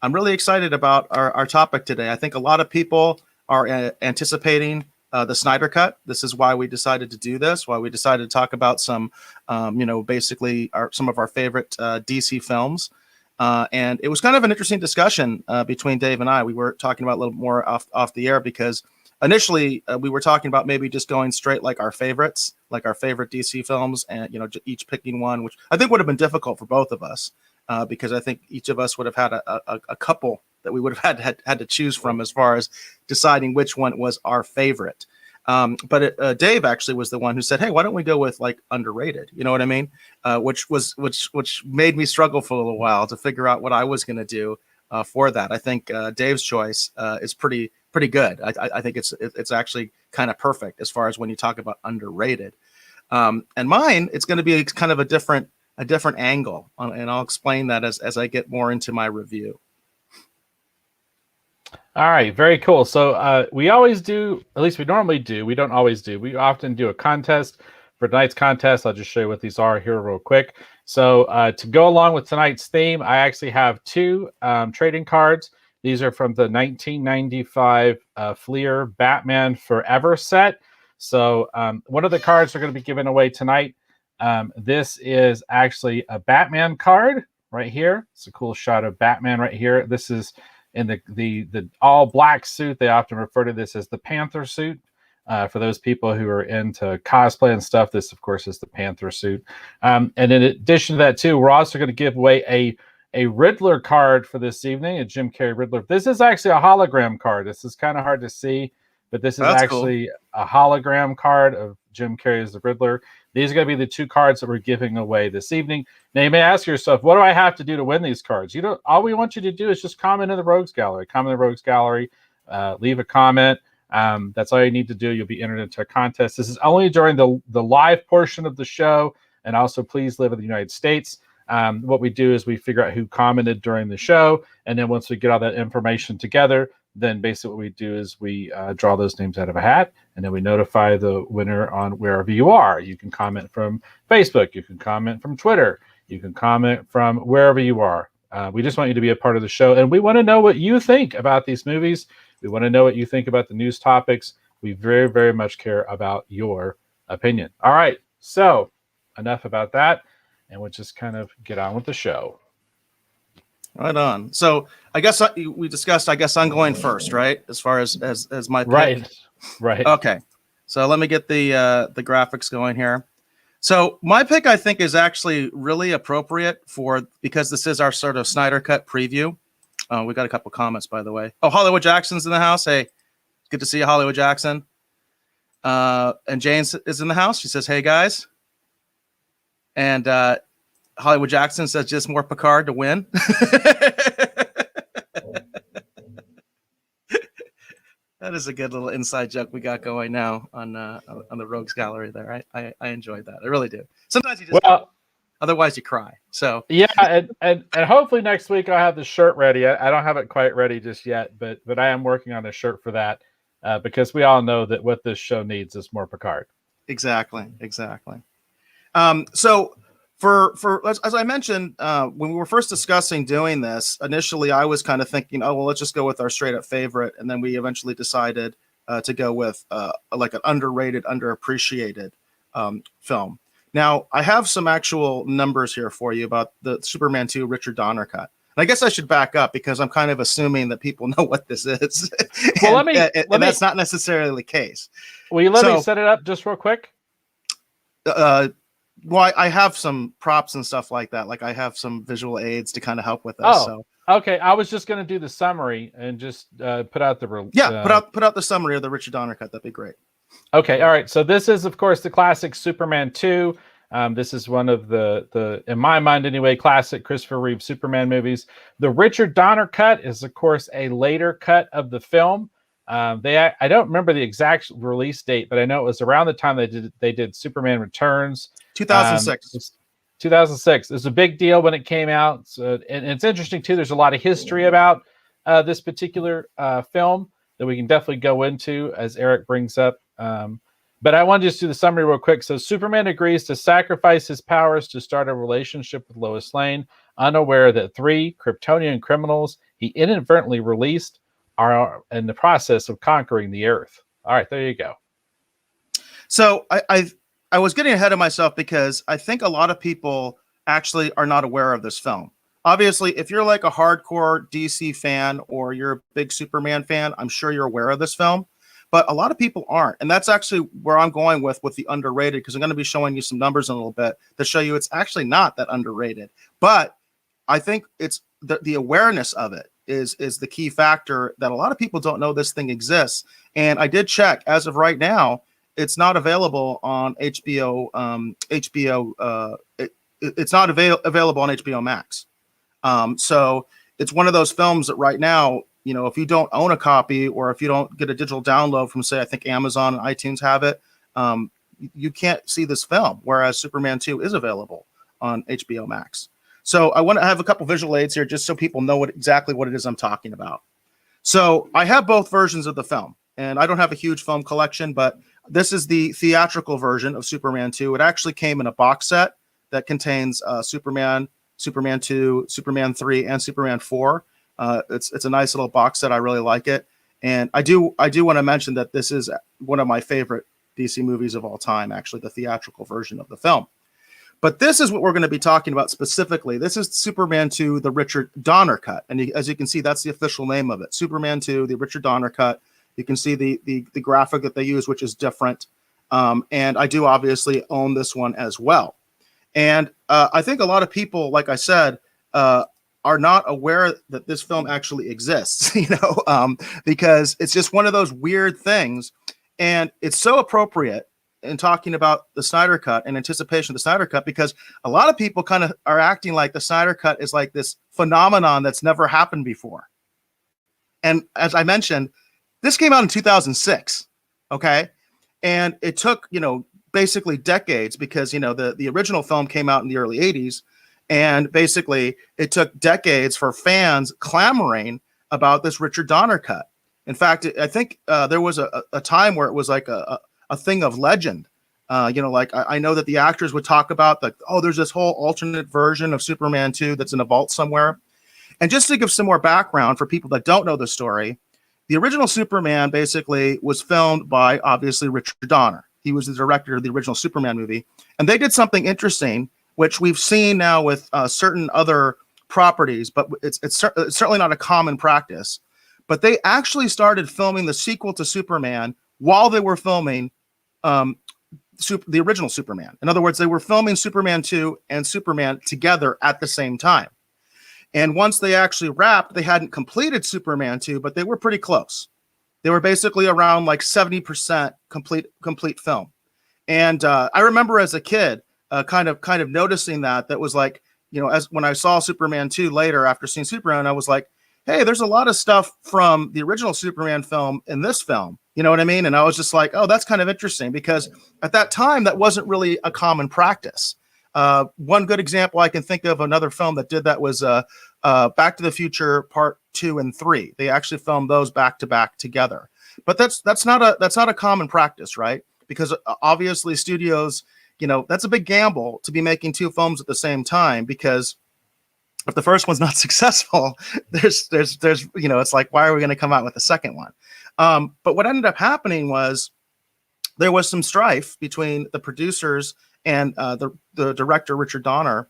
I'm really excited about our topic today. I think a lot of people are anticipating the Snyder Cut. This is why we decided to do this, why we decided to talk about some, basically some of our favorite DC films. And it was kind of an interesting discussion between Dave and I. We were talking about a little more off the air because initially we were talking about maybe just going straight like our favorites, like our favorite DC films, and each picking one, which I think would have been difficult for both of us because I think each of us would have had a couple that we would have had to choose from as far as deciding which one was our favorite. But Dave actually was the one who said, "Hey, why don't we go with like underrated?" You know what I mean? Which made me struggle for a little while to figure out what I was going to do for that. I think Dave's choice is pretty good. I think it's actually kind of perfect as far as when you talk about underrated. And mine, it's going to be kind of a different angle, and I'll explain that as I get more into my review. All right, very cool. So we always do, at least we normally do. We don't always do. We often do a contest. For tonight's contest, I'll just show you what these are here real quick. So to go along with tonight's theme, I actually have two trading cards. These are from the 1995 Fleer Batman Forever set. So one of the cards are going to be given away tonight. This is actually a Batman card right here. It's a cool shot of Batman right here. This is in the all black suit. They often refer to this as the Panther suit. For those people who are into cosplay and stuff, this of course is the Panther suit. And in addition to that too, we're also going to give away a Riddler card for this evening, a Jim Carrey Riddler. This is actually a hologram card. This is kind of hard to see, but this is actually cool. A hologram card of Jim Carrey as the Riddler. These are going to be the two cards that we're giving away this evening. Now, you may ask yourself, what do I have to do to win these cards? All we want you to do is just comment in the Rogues Gallery. Comment in the Rogues Gallery. Leave a comment. That's all you need to do. You'll be entered into a contest. This is only during the live portion of the show, and also please live in the United States. What we do is we figure out who commented during the show, and then once we get all that information together, then basically what we do is we draw those names out of a hat, and then we notify the winner on wherever you are. You can comment from Facebook. You can comment from Twitter. You can comment from wherever you are. We just want you to be a part of the show, and we want to know what you think about these movies. We want to know what you think about the news topics. We very, very much care about your opinion. All right, so enough about that, and we'll just kind of get on with the show. Right on. So I guess we discussed, I guess I'm going first, right? As far as my pick. Right. Okay. So let me get the graphics going here. So my pick, I think, is actually really appropriate because this is our sort of Snyder Cut preview. We got a couple comments, by the way. Oh, Hollywood Jackson's in the house. Hey, good to see you, Hollywood Jackson. And Jane is in the house. She says, "Hey guys." And Hollywood Jackson says, "Just more Picard to win." That is a good little inside joke we got going now on the Rogues Gallery there. I enjoyed that. I really do. Sometimes you just otherwise you cry. So yeah, and hopefully next week I'll have the shirt ready. I don't have it quite ready just yet, but I am working on a shirt for that because we all know that what this show needs is more Picard. Exactly. So for as I mentioned, when we were first discussing doing this, initially I was kind of thinking, oh, well, let's just go with our straight up favorite. And then we eventually decided to go with like an underrated, underappreciated film. Now, I have some actual numbers here for you about the Superman 2 Richard Donner cut. And I guess I should back up because I'm kind of assuming that people know what this is. Well, and that's not necessarily the case. Will you let me set it up just real quick? Well, I have some props and stuff like that. Like I have some visual aids to kind of help with us. So okay. I was just going to do the summary and just put out the put out the summary of the Richard Donner cut. That'd be great. Okay. All right. So this is, of course, the classic Superman 2. This is one of the in my mind anyway, classic Christopher Reeve Superman movies. The Richard Donner cut is, of course, a later cut of the film. I don't remember the exact release date, but I know it was around the time they did Superman Returns. 2006. 2006. It was a big deal when it came out. So, and it's interesting too. There's a lot of history about this particular film that we can definitely go into as Eric brings up. But I want to just do the summary real quick. So Superman agrees to sacrifice his powers to start a relationship with Lois Lane, unaware that 3 Kryptonian criminals he inadvertently released are in the process of conquering the earth. All right, there you go. So I was getting ahead of myself because I think a lot of people actually are not aware of this film. Obviously, if you're like a hardcore DC fan or you're a big Superman fan, I'm sure you're aware of this film. But a lot of people aren't. And that's actually where I'm going with the underrated, because I'm going to be showing you some numbers in a little bit to show you it's actually not that underrated. But I think it's the awareness of it is the key factor, that a lot of people don't know this thing exists. And I did check, as of right now, it's not available on HBO. It's not available on HBO Max. So it's one of those films that right now, if you don't own a copy, or if you don't get a digital download from, say, I think Amazon and iTunes have it, you can't see this film, whereas Superman 2 is available on HBO Max. So I want to have a couple visual aids here just so people know exactly what it is I'm talking about. So I have both versions of the film, and I don't have a huge film collection, but this is the theatrical version of Superman 2. It actually came in a box set that contains Superman, Superman 2, Superman 3, and Superman 4. It's a nice little box set. I really like it. And I do want to mention that this is one of my favorite DC movies of all time, actually, the theatrical version of the film. But this is what we're going to be talking about specifically. This is Superman 2, the Richard Donner cut. And as you can see, that's the official name of it. Superman 2, the Richard Donner cut. You can see the graphic that they use, which is different. And I do obviously own this one as well. And I think a lot of people, like I said, are not aware that this film actually exists, because it's just one of those weird things. And it's so appropriate in talking about the Snyder Cut and anticipation of the Snyder Cut, because a lot of people kind of are acting like the Snyder Cut is like this phenomenon that's never happened before. And as I mentioned, this came out in 2006, okay? And it took, basically decades, because, the original film came out in the early 80s, and basically it took decades for fans clamoring about this Richard Donner cut. In fact, I think there was a time where it was like a thing of legend. I know that the actors would talk about there's this whole alternate version of Superman 2 that's in a vault somewhere. And just to give some more background for people that don't know the story, the original Superman basically was filmed by, obviously, Richard Donner. He was the director of the original Superman movie. And they did something interesting, which we've seen now with certain other properties, but it's certainly not a common practice. But they actually started filming the sequel to Superman while they were filming the original Superman. In other words, they were filming Superman 2 and Superman together at the same time. And once they actually wrapped, they hadn't completed Superman 2, but they were pretty close. They were basically around like 70% complete film. And I remember as a kid, kind of noticing that was like, as when I saw Superman 2 later after seeing Superman, I was like, hey, there's a lot of stuff from the original Superman film in this film. You know what I mean? And I was just like, oh, that's kind of interesting, because at that time, that wasn't really a common practice. One good example I can think of, another film that did that, was Back to the Future Part 2 and 3. They actually filmed those back to back together. But that's not a common practice, right? Because obviously studios, that's a big gamble to be making two films at the same time, because if the first one's not successful, there's it's like, why are we going to come out with a second one? But what ended up happening was there was some strife between the producers and the director, Richard Donner,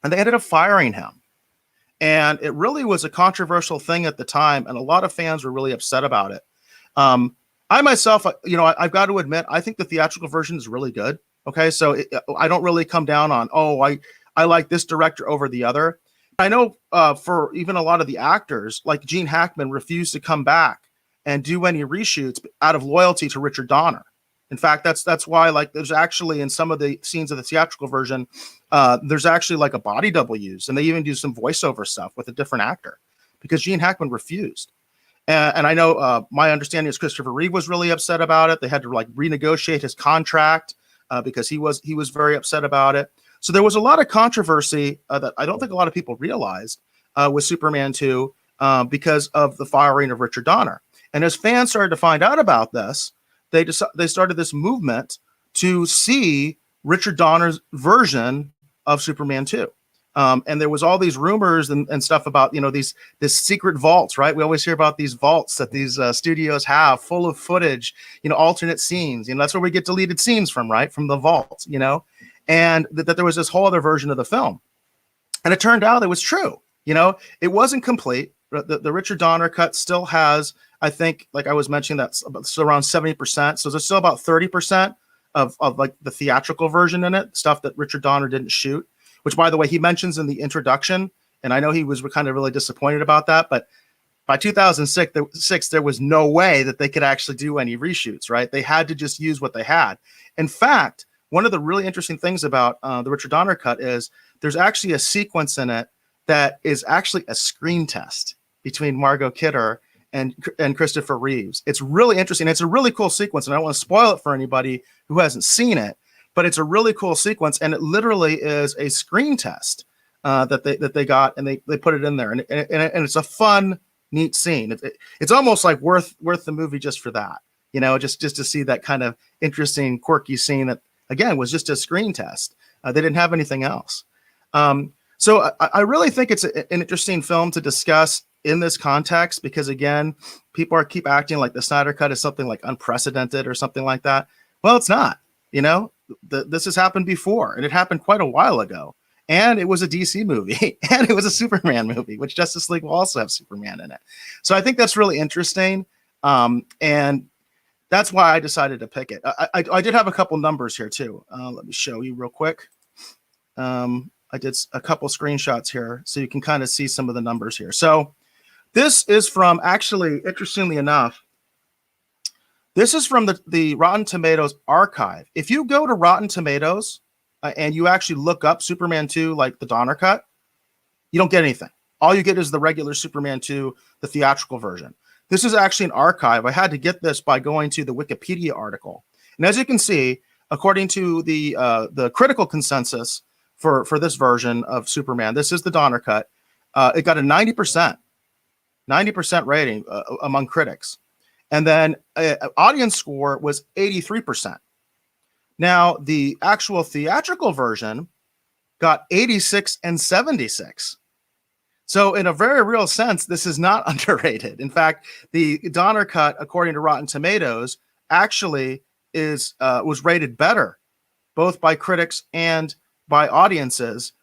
and they ended up firing him. And it really was a controversial thing at the time, and a lot of fans were really upset about it. I myself, I've got to admit, I think the theatrical version is really good. Okay, so I don't really come down on, I like this director over the other. I know for even a lot of the actors, like Gene Hackman, refused to come back and do any reshoots out of loyalty to Richard Donner. In fact, that's why, like, there's actually in some of the scenes of the theatrical version, there's actually like a body double used, and they even do some voiceover stuff with a different actor, because Gene Hackman refused. And I know my understanding is Christopher Reeve was really upset about it. They had to like renegotiate his contract because he was very upset about it. So there was a lot of controversy that I don't think a lot of people realized with Superman 2 because of the firing of Richard Donner. And as fans started to find out about this, they started this movement to see Richard Donner's version of Superman 2. And there was all these rumors and stuff about, this secret vaults, right? We always hear about these vaults that these studios have full of footage, alternate scenes. That's where we get deleted scenes from, right? From the vault, and that there was this whole other version of the film. And it turned out it was true. It wasn't complete. The Richard Donner cut still has, I think, like I was mentioning, that's still around 70%. So there's still about 30% of like the theatrical version in it, stuff that Richard Donner didn't shoot, which, by the way, he mentions in the introduction. And I know he was kind of really disappointed about that. But by 2006, there was no way that they could actually do any reshoots, right? They had to just use what they had. In fact, one of the really interesting things about the Richard Donner cut is there's actually a sequence in it that is actually a screen test between Margo Kidder and Christopher Reeves. It's really interesting. It's a really cool sequence, and I don't want to spoil it for anybody who hasn't seen it, but it's a really cool sequence, and it literally is a screen test that they got, and they put it in there, and it's a fun, neat scene. It's almost like worth the movie just for that, just to see that kind of interesting, quirky scene that, again, was just a screen test. They didn't have anything else. So I really think it's an interesting film to discuss in this context, because, again, people keep acting like the Snyder Cut is something like unprecedented or something like that. Well, it's not. This has happened before, and it happened quite a while ago. And it was a DC movie, and it was a Superman movie, which Justice League will also have Superman in it. So I think that's really interesting, and that's why I decided to pick it. I did have a couple numbers here too. Let me show you real quick. I did a couple screenshots here, so you can kind of see some of the numbers here. So this is from, actually, interestingly enough, this is from the Rotten Tomatoes archive. If you go to Rotten Tomatoes and you actually look up Superman 2, like the Donner cut, you don't get anything. All you get is the regular Superman 2, the theatrical version. This is actually an archive. I had to get this by going to the Wikipedia article. And as you can see, according to the critical consensus for this version of Superman, this is the Donner cut. It got a 90% rating among critics. And then audience score was 83%. Now, the actual theatrical version got 86 and 76. So in a very real sense, this is not underrated. In fact, the Donner cut, according to Rotten Tomatoes, actually was rated better, both by critics and by audiences.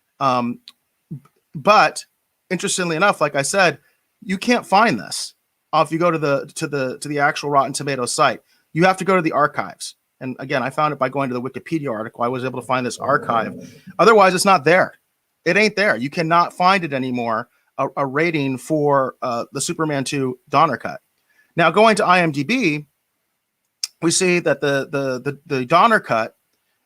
But interestingly enough, like I said, you can't find this if you go to the actual Rotten Tomatoes site. You have to go to the archives. And again, I found it by going to the Wikipedia article. I was able to find this archive. Otherwise, it's not there. It ain't there. You cannot find it anymore, a rating for the Superman 2 Donner cut. Now, going to IMDb, we see that the Donner cut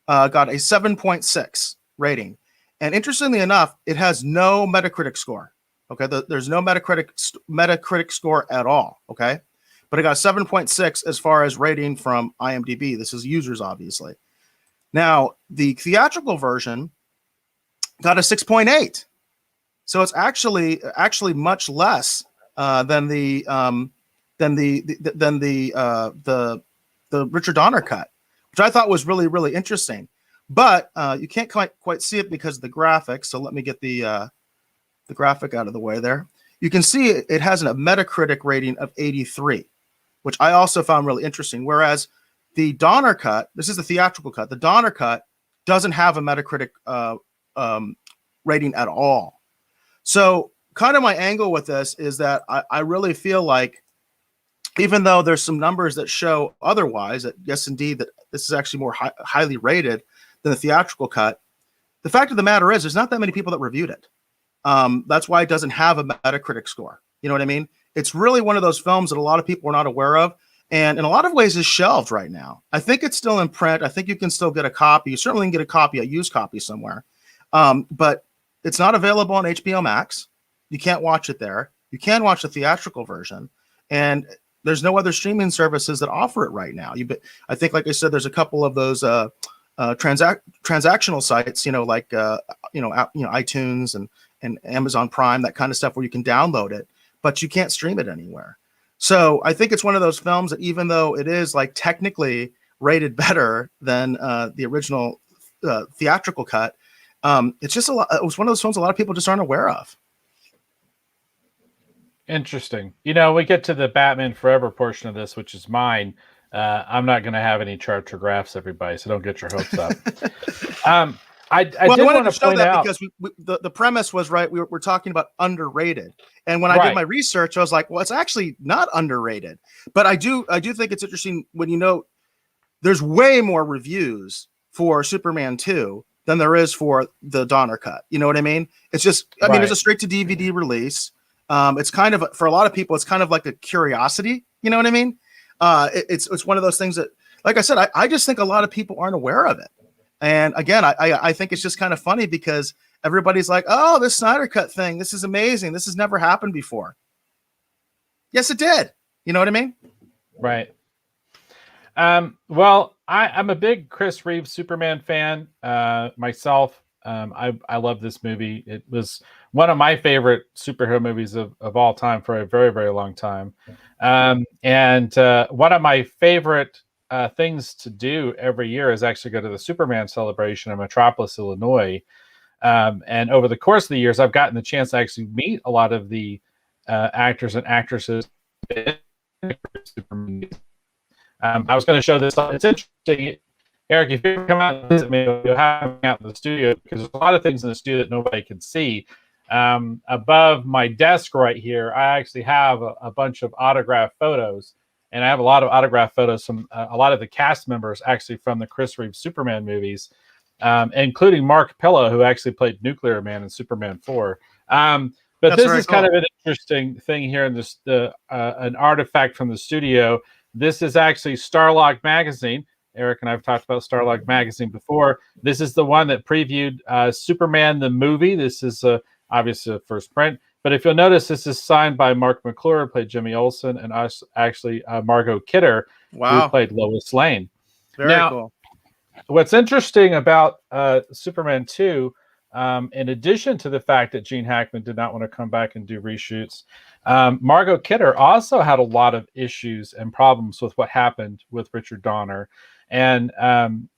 got a 7.6 rating. And interestingly enough, it has no Metacritic score. Okay, there's no Metacritic score at all. Okay, but it got 7.6 as far as rating from IMDb. This is users, obviously. Now, the theatrical version got a 6.8, so it's actually much less than the Richard Donner cut, which I thought was really, really interesting. But you can't quite see it because of the graphics. So let me get the graphic out of the way there. You can see it has a Metacritic rating of 83, which I also found really interesting. Whereas the Donner cut, this is the theatrical cut, the Donner cut doesn't have a Metacritic rating at all. So kind of my angle with this is that I really feel like, even though there's some numbers that show otherwise, that yes, indeed, that this is actually more highly rated than the theatrical cut, the fact of the matter is there's not that many people that reviewed it. That's why it doesn't have a Metacritic score. You know what I mean? It's really one of those films that a lot of people are not aware of, and in a lot of ways is shelved right now. I think it's still in print. I think you can still get a copy. You certainly can get a copy, a used copy somewhere. But it's not available on HBO Max. You can't watch it there. You can watch the theatrical version, and there's no other streaming services that offer it right now. I think, like I said, there's a couple of those transactional sites, like iTunes and Amazon Prime, that kind of stuff, where you can download it, but you can't stream it anywhere. So I think it's one of those films that, even though it is like technically rated better than the original theatrical cut, It's just it was one of those films a lot of people just aren't aware of. Interesting. We get to the Batman Forever portion of this, which is mine. I'm not going to have any charts or graphs, everybody, so don't get your hopes up. I did want to point out because the premise was right. We're talking about underrated, and when I Right. did my research, I was like, well, it's actually not underrated. But I do think it's interesting when there's way more reviews for Superman 2 than there is for the Donner cut. You know what I mean? It's just, I mean, there's a straight to DVD release. It's kind of, for a lot of people, it's kind of like a curiosity. You know what I mean? It's one of those things that, like I said, I just think a lot of people aren't aware of it. And again, I think it's just kind of funny because everybody's like, oh, this Snyder cut thing, this is amazing. This has never happened before. Yes, it did. You know what I mean? Right. Well, I'm a big Chris Reeves Superman fan myself. I love this movie. It was one of my favorite superhero movies of all time for a very, very long time. And one of my favorite things to do every year is actually go to the Superman celebration in Metropolis, Illinois. And over the course of the years, I've gotten the chance to actually meet a lot of the actors and actresses in Superman. I was going to show this. It's interesting, Eric. If you ever come out and visit me, you'll have me out in the studio because there's a lot of things in the studio that nobody can see. Above my desk right here, I actually have a bunch of autographed photos, and I have a lot of autographed photos from a lot of the cast members actually from the Chris Reeves Superman movies, including Mark Pillow, who actually played Nuclear Man in Superman 4. But That's this is cool. kind of an interesting thing here in this an artifact from the studio. This is actually Starlog Magazine. Eric and I have talked about Starlog Magazine before. This is the one that previewed Superman the movie. This is obviously the first print. But if you'll notice, this is signed by Mark McClure, who played Jimmy Olsen, and us actually Margo Kidder, who played Lois Lane. Very cool. What's interesting about Superman 2, in addition to the fact that Gene Hackman did not want to come back and do reshoots, Margo Kidder also had a lot of issues and problems with what happened with Richard Donner. And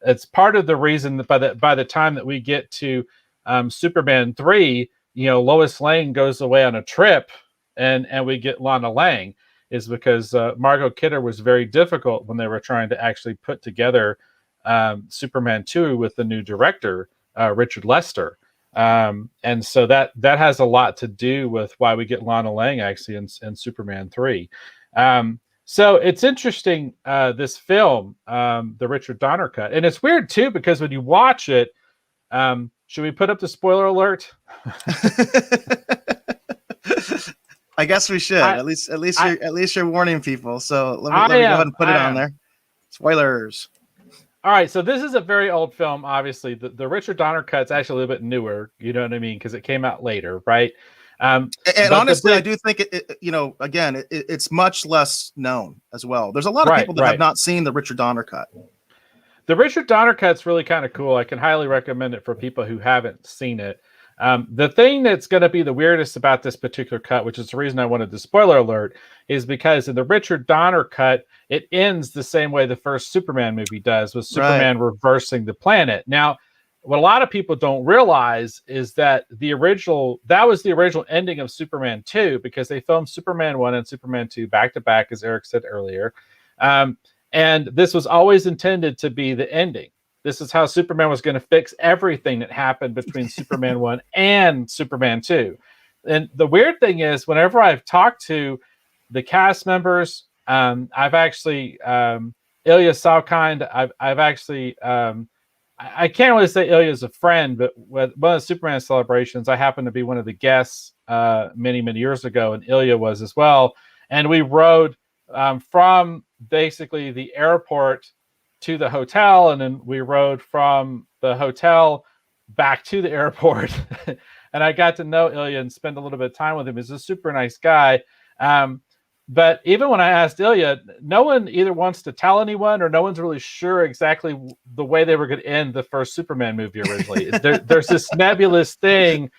it's part of the reason that by the time that we get to Superman 3, Lois Lane goes away on a trip and we get Lana Lang, is because Margo Kidder was very difficult when they were trying to actually put together Superman 2 with the new director, Richard Lester. And so that has a lot to do with why we get Lana Lang actually in Superman 3. So it's interesting, this film, the Richard Donner cut. And it's weird too, because when you watch it, should we put up the spoiler alert? I guess we should. At least you're warning people. So let me go ahead and put it on there. Spoilers. All right, so this is a very old film, obviously. The Richard Donner cut's actually a little bit newer, you know what I mean? Because it came out later, right? And honestly, I do think it's much less known as well. There's a lot of people that have not seen the Richard Donner cut. The Richard Donner cut's really kind of cool. I can highly recommend it for people who haven't seen it. The thing that's going to be the weirdest about this particular cut, which is the reason I wanted the spoiler alert, is because in the Richard Donner cut, it ends the same way the first Superman movie does, with Superman reversing the planet. Now, what a lot of people don't realize is that was the original ending of Superman 2, because they filmed Superman 1 and Superman 2 back to back, as Eric said earlier. And this was always intended to be the ending. This is how Superman was going to fix everything that happened between Superman 1 and Superman 2. And the weird thing is, whenever I've talked to the cast members, I've actually, Ilya Salkind, I've actually, I can't really say Ilya is a friend, but with one of the Superman celebrations, I happened to be one of the guests many, many years ago, and Ilya was as well. And we rode from basically the airport to the hotel, and then we rode from the hotel back to the airport. And I got to know Ilya and spend a little bit of time with him. He's a super nice guy. But even when I asked Ilya, no one either wants to tell anyone, or no one's really sure exactly the way they were going to end the first Superman movie originally. There's this nebulous thing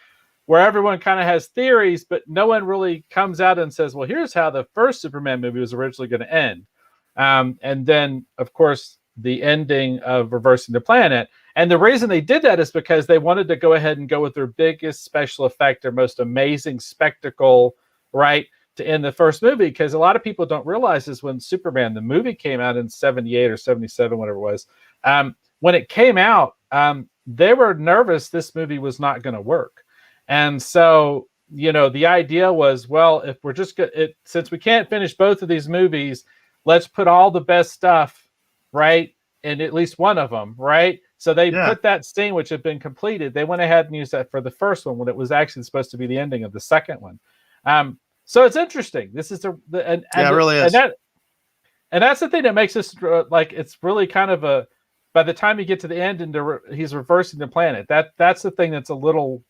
where everyone kind of has theories, but no one really comes out and says, well, here's how the first Superman movie was originally going to end. And then, of course, the ending of reversing the planet. And the reason they did that is because they wanted to go ahead and go with their biggest special effect, their most amazing spectacle, right, to end the first movie. Because a lot of people don't realize is when Superman, the movie, came out in 78 or 77, whatever it was, when it came out, they were nervous this movie was not going to work. And so, you know, the idea was, well, if we're just since we can't finish both of these movies, let's put all the best stuff, right, in at least one of them, right? So they put that scene, which had been completed, they went ahead and used that for the first one when it was actually supposed to be the ending of the second one. So it's interesting. This is it really is. And that's the thing that makes this like, it's really kind of a, by the time you get to the end and he's reversing the planet, that's the thing that's a little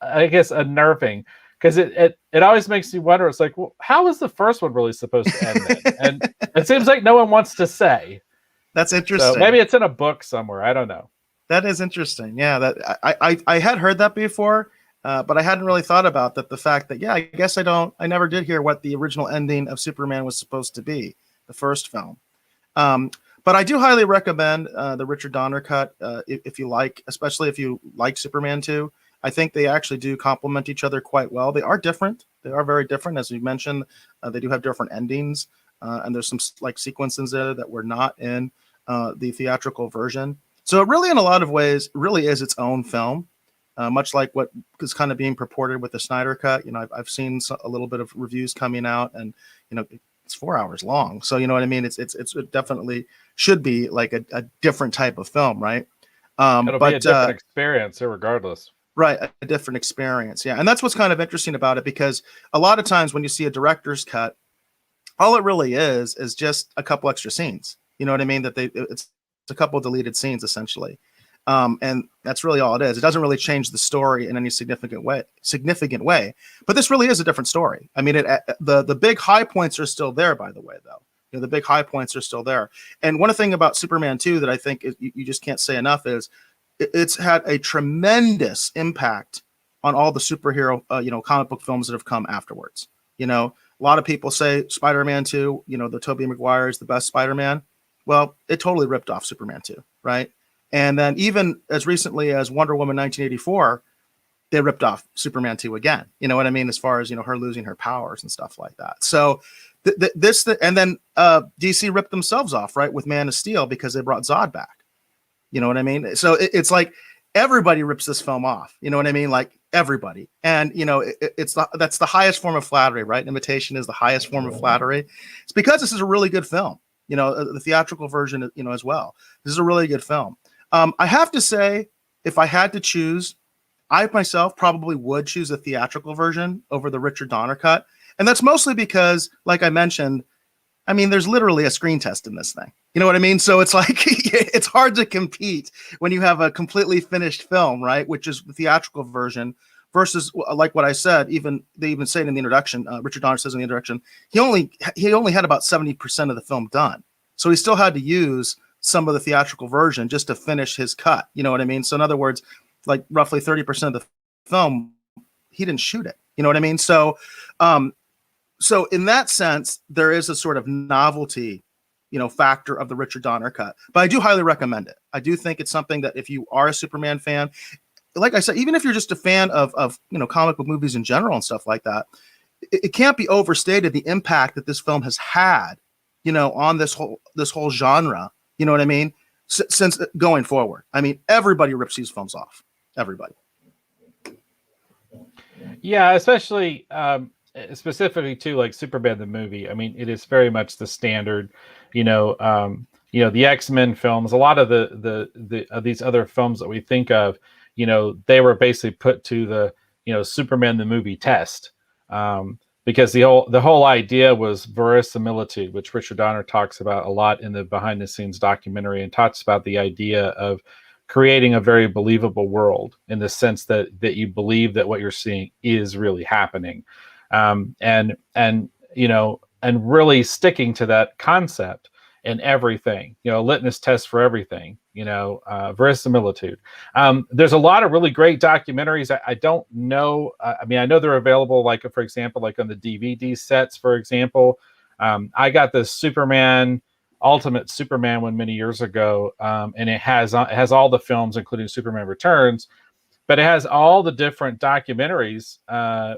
I guess unnerving, because it always makes you wonder. It's like, well, how is the first one really supposed to end then? And it seems like no one wants to say. That's interesting. So maybe it's in a book somewhere. I don't know. That is interesting. Yeah, that I had heard that before, but I hadn't really thought about that. The fact that, yeah, I guess I never did hear what the original ending of Superman was supposed to be, the first film. But I do highly recommend the Richard Donner cut if you like, especially if you like Superman 2. I think they actually do complement each other quite well. They are different. They are very different, as you mentioned. They do have different endings, and there's some like sequences there that were not in the theatrical version. So it really, in a lot of ways, really is its own film, much like what is kind of being purported with the Snyder cut. You know, I've seen a little bit of reviews coming out, and you know, it's 4 hours long. So you know what I mean. It definitely should be like a different type of film, right? It'll be a different experience, regardless. Right, a different experience, yeah. And that's what's kind of interesting about it, because a lot of times when you see a director's cut, all it really is just a couple extra scenes. You know what I mean? It's a couple deleted scenes essentially, and that's really all it is. It doesn't really change the story in any significant way. But this really is a different story. I mean, the big high points are still there, by the way, though. You know, the big high points are still there. And one thing about Superman 2 that I think you just can't say enough is it's had a tremendous impact on all the superhero, comic book films that have come afterwards. You know, a lot of people say Spider-Man 2, you know, the Tobey Maguire is the best Spider-Man. Well, it totally ripped off Superman 2, right? And then even as recently as Wonder Woman 1984, they ripped off Superman 2 again. You know what I mean? As far as, you know, her losing her powers and stuff like that. So and then DC ripped themselves off, right, with Man of Steel, because they brought Zod back. You know what I mean? So it's like everybody rips this film off. You know what I mean? Like everybody. And, you know, that's the highest form of flattery, right? Imitation is the highest form of flattery. It's because this is a really good film. You know, the theatrical version, you know, as well. This is a really good film. I have to say, if I had to choose, I myself probably would choose the theatrical version over the Richard Donner cut. And that's mostly because, like I mentioned, I mean, there's literally a screen test in this thing. You know what I mean? So it's like, it's hard to compete when you have a completely finished film, right? Which is the theatrical version versus, like what I said, they even say it in the introduction, Richard Donner says in the introduction, he only had about 70% of the film done. So he still had to use some of the theatrical version just to finish his cut. You know what I mean? So in other words, like roughly 30% of the film, he didn't shoot it. You know what I mean? So, so in that sense, there is a sort of novelty, you know, factor of the Richard Donner cut, but I do highly recommend it. I do think it's something that if you are a Superman fan, like I said, even if you're just a fan of you know, comic book movies in general and stuff like that, it can't be overstated the impact that this film has had, you know, on this whole genre. You know what I mean? Since going forward, I mean, everybody rips these films off. Everybody. Yeah, especially specifically too, like Superman the movie. I mean, it is very much the standard. You know, the X-Men films. A lot of these other films that we think of, you know, they were basically put to the, you know, Superman the movie test, because the whole idea was verisimilitude, which Richard Donner talks about a lot in the behind the scenes documentary, and talks about the idea of creating a very believable world in the sense that you believe that what you're seeing is really happening, and you know, and really sticking to that concept in everything, you know, litmus test for everything, you know, verisimilitude. There's a lot of really great documentaries. I don't know. I mean, I know they're available, like, for example, like on the DVD sets, for example. I got the Superman Ultimate Superman one many years ago, and it has all the films, including Superman Returns, but it has all the different documentaries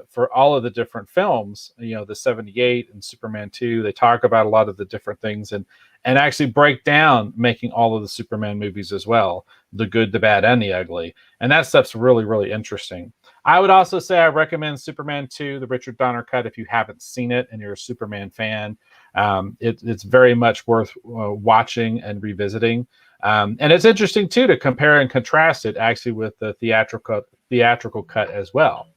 for all of the different films. You know, the '78 and Superman 2. They talk about a lot of the different things and actually break down making all of the Superman movies as well, the good, the bad, and the ugly. And that stuff's really, really interesting. I would also say I recommend Superman 2, the Richard Donner cut, if you haven't seen it and you're a Superman fan. It's very much worth watching and revisiting. And it's interesting, too, to compare and contrast it actually with the theatrical cut as well.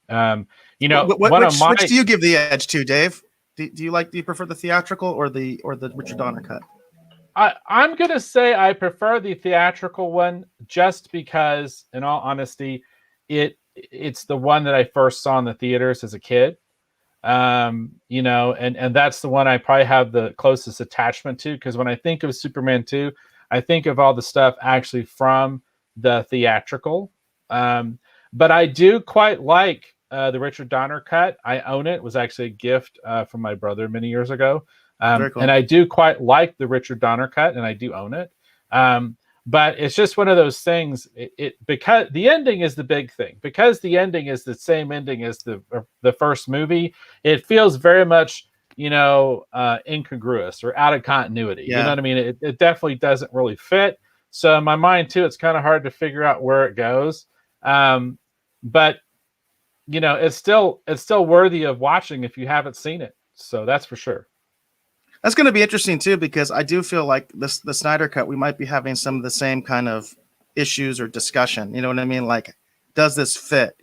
You know, which do you give the edge to, Dave? Do you prefer the theatrical or the Richard Donner cut? I'm going to say I prefer the theatrical one just because, in all honesty, it's the one that I first saw in the theaters as a kid. You know, and that's the one I probably have the closest attachment to, because when I think of Superman 2, I think of all the stuff actually from the theatrical. But I do quite like the Richard Donner cut. I own it. It was actually a gift from my brother many years ago. Very cool. And I do quite like the Richard Donner cut, and I do own it. But it's just one of those things. Because the ending is the big thing. Because the ending is the same ending as the first movie, it feels very much, you know, incongruous or out of continuity. Yeah. You know what I mean? It definitely doesn't really fit. So in my mind too, it's kind of hard to figure out where it goes. But you know, it's still worthy of watching if you haven't seen it. So that's for sure. That's going to be interesting too, because I do feel like the Snyder cut, we might be having some of the same kind of issues or discussion. You know what I mean? Like, does this fit?